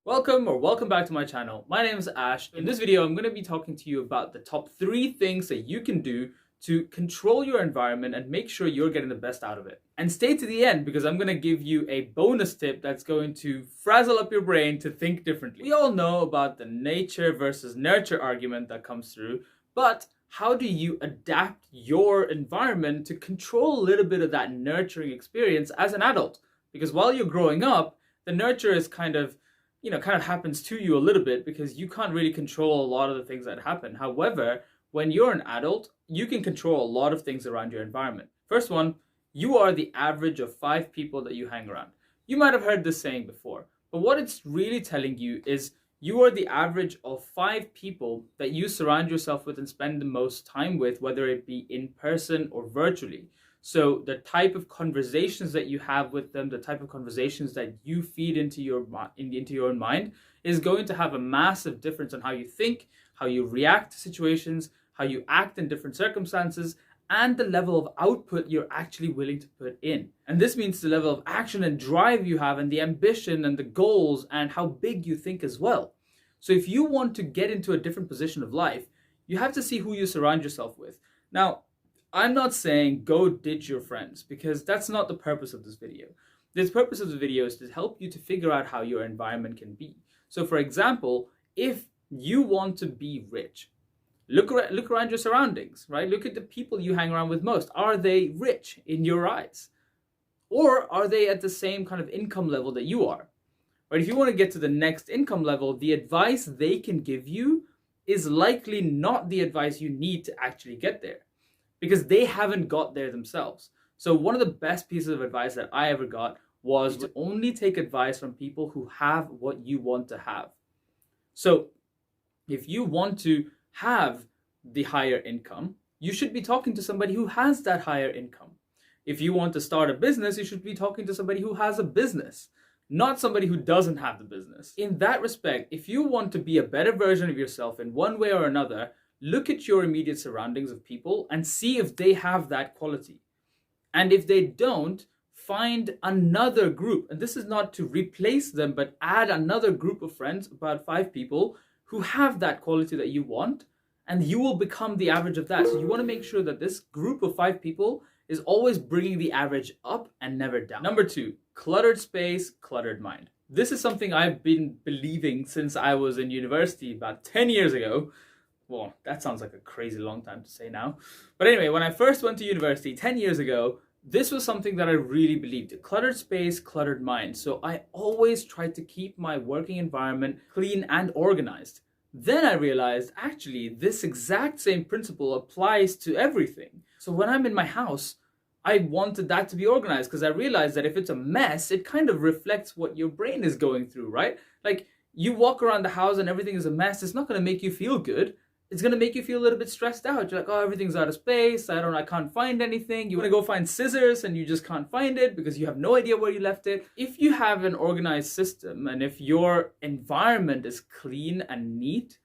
Welcome back to my channel. My name is Ash. In this video, I'm going to be talking to you about the top 3 things that you can do to control your environment and make sure you're getting the best out of it. And stay to the end because I'm going to give you a bonus tip that's going to frazzle up your brain to think differently. We all know about the nature versus nurture argument that comes through, but how do you adapt your environment to control a little bit of that nurturing experience as an adult? Because while you're growing up, the nurture is kind of happens to you a little bit because you can't really control a lot of the things that happen. However, when you're an adult, you can control a lot of things around your environment. First one, you are the average of 5 people that you hang around. You might have heard this saying before, but what it's really telling you is you are the average of 5 people that you surround yourself with and spend the most time with, whether it be in person or virtually. So the type of conversations that you have with them, the type of conversations that you feed into your own mind is going to have a massive difference on how you think, how you react to situations, how you act in different circumstances, and the level of output you're actually willing to put in. And this means the level of action and drive you have and the ambition and the goals and how big you think as well. So if you want to get into a different position of life, you have to see who you surround yourself with. Now, I'm not saying go ditch your friends because that's not the purpose of this video. The purpose of the video is to help you to figure out how your environment can be. So for example, if you want to be rich, look around your surroundings, right? Look at the people you hang around with most. Are they rich in your eyes? Or are they at the same kind of income level that you are? Right? If you want to get to the next income level, the advice they can give you is likely not the advice you need to actually get there, because they haven't got there themselves. So one of the best pieces of advice that I ever got was to only take advice from people who have what you want to have. So if you want to have the higher income, you should be talking to somebody who has that higher income. If you want to start a business, you should be talking to somebody who has a business, not somebody who doesn't have the business. In that respect, if you want to be a better version of yourself in one way or another, look at your immediate surroundings of people and see if they have that quality. And if they don't, find another group. And this is not to replace them, but add another group of friends, about 5 people, who have that quality that you want, and you will become the average of that. So you want to make sure that this group of 5 people is always bringing the average up and never down. Number 2, cluttered space, cluttered mind. This is something I've been believing since I was in university about 10 years ago. Well, that sounds like a crazy long time to say now. But anyway, when I first went to university 10 years ago, this was something that I really believed. Cluttered space, cluttered mind. So I always tried to keep my working environment clean and organized. Then I realized, actually, this exact same principle applies to everything. So when I'm in my house, I wanted that to be organized because I realized that if it's a mess, it kind of reflects what your brain is going through, right? Like, you walk around the house and everything is a mess, it's not going to make you feel good. It's going to make you feel a little bit stressed out. You're like, oh, everything's out of space. I can't find anything. You want to go find scissors and you just can't find it because you have no idea where you left it. If you have an organized system and if your environment is clean and neat,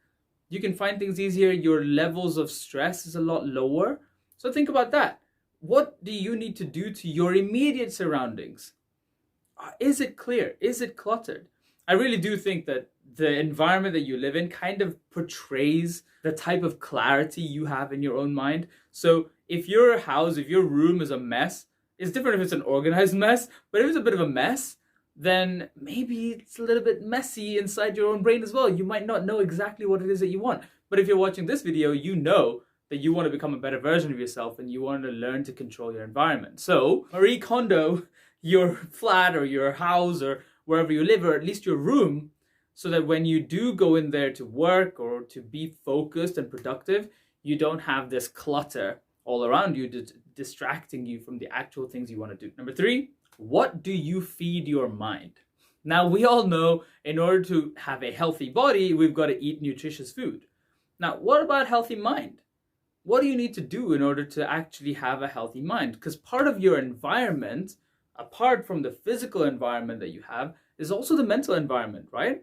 you can find things easier. Your levels of stress is a lot lower. So think about that. What do you need to do to your immediate surroundings? Is it clear? Is it cluttered? I really do think that the environment that you live in kind of portrays the type of clarity you have in your own mind. So if your house, if your room is a mess, it's different if it's an organized mess, but if it's a bit of a mess, then maybe it's a little bit messy inside your own brain as well. You might not know exactly what it is that you want. But if you're watching this video, you know that you want to become a better version of yourself and you want to learn to control your environment. So Marie Kondo your flat or your house or wherever you live, or at least your room, so that when you do go in there to work or to be focused and productive, you don't have this clutter all around you distracting you from the actual things you want to do. Number 3, what do you feed your mind? Now, we all know in order to have a healthy body, we've got to eat nutritious food. Now, what about healthy mind? What do you need to do in order to actually have a healthy mind? Because part of your environment, apart from the physical environment that you have, is also the mental environment, right?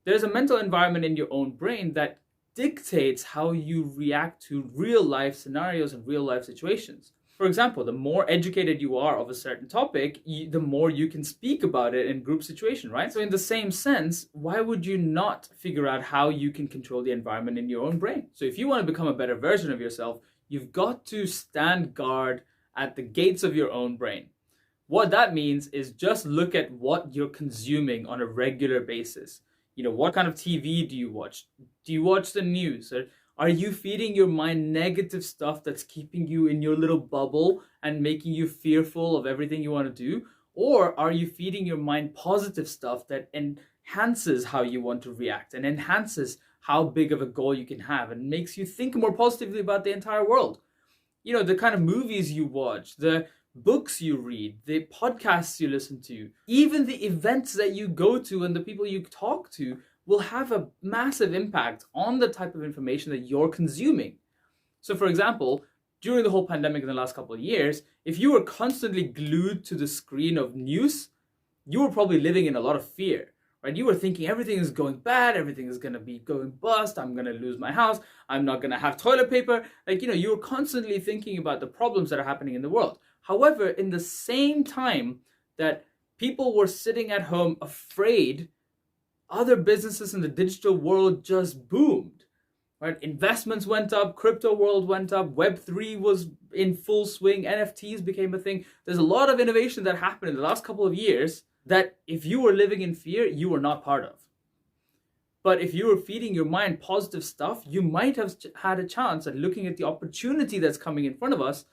There's a mental environment in your own brain that dictates how you react to real life scenarios and real life situations. For example, the more educated you are of a certain topic, the more you can speak about it in group situation, right? So in the same sense, why would you not figure out how you can control the environment in your own brain? So if you want to become a better version of yourself, you've got to stand guard at the gates of your own brain. What that means is just look at what you're consuming on a regular basis. You know, what kind of TV do you watch? Do you watch the news? Or are you feeding your mind negative stuff that's keeping you in your little bubble and making you fearful of everything you want to do? Or are you feeding your mind positive stuff that enhances how you want to react and enhances how big of a goal you can have and makes you think more positively about the entire world? You know, the kind of movies you watch, the books you read, the podcasts you listen to, even the events that you go to and the people you talk to will have a massive impact on the type of information that you're consuming. So for example, during the whole pandemic in the last couple of years, if you were constantly glued to the screen of news, you were probably living in a lot of fear, right? You were thinking everything is going bad, everything is going to be going bust, I'm going to lose my house, I'm not going to have toilet paper. Like, you know, you were constantly thinking about the problems that are happening in the world. However, in the same time that people were sitting at home afraid, other businesses in the digital world just boomed, right? Investments went up, crypto world went up, Web3 was in full swing, NFTs became a thing. There's a lot of innovation that happened in the last couple of years that if you were living in fear, you were not part of. But if you were feeding your mind positive stuff, you might have had a chance at looking at the opportunity that's coming in front of us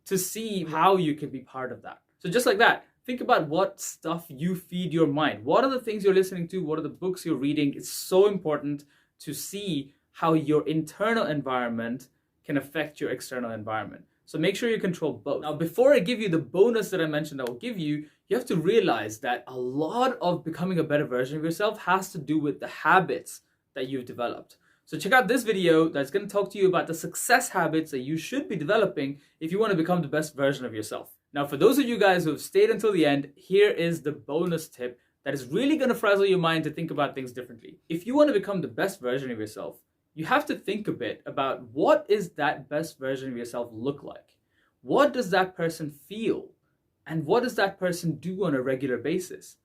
to see how you can be part of that. So just like that, think about what stuff you feed your mind. What are the things you're listening to? What are the books you're reading? It's so important to see how your internal environment can affect your external environment. So make sure you control both. Now, before I give you the bonus that I mentioned that will give you, you have to realize that a lot of becoming a better version of yourself has to do with the habits that you've developed. So check out this video that's going to talk to you about the success habits that you should be developing if you want to become the best version of yourself. Now, for those of you guys who have stayed until the end, here is the bonus tip that is really going to frazzle your mind to think about things differently. If you want to become the best version of yourself, you have to think a bit about what is that best version of yourself look like? What does that person feel? And what does that person do on a regular basis?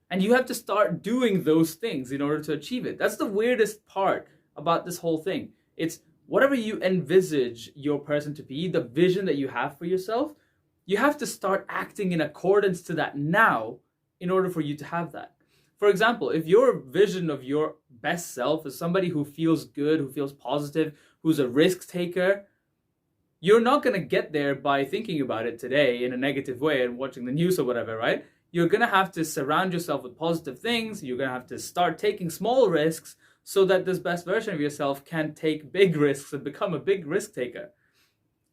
And you have to start doing those things in order to achieve it. That's the weirdest part about this whole thing. It's whatever you envisage your person to be, the vision that you have for yourself, you have to start acting in accordance to that now in order for you to have that. For example, if your vision of your best self is somebody who feels good, who feels positive, who's a risk taker, you're not going to get there by thinking about it today in a negative way and watching the news or whatever, right? You're going to have to surround yourself with positive things. You're going to have to start taking small risks so that this best version of yourself can take big risks and become a big risk taker.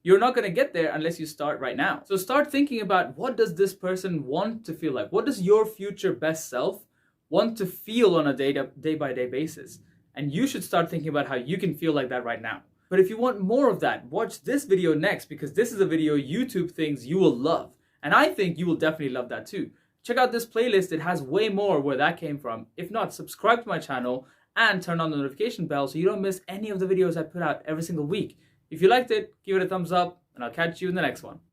You're not going to get there unless you start right now. So start thinking about, what does this person want to feel like? What does your future best self want to feel on a day-by-day basis? And you should start thinking about how you can feel like that right now. But if you want more of that, watch this video next, because this is a video YouTube thinks you will love. And I think you will definitely love that too. Check out this playlist. It has way more where that came from. If not, subscribe to my channel and turn on the notification bell so you don't miss any of the videos I put out every single week. If you liked it, give it a thumbs up, and I'll catch you in the next one.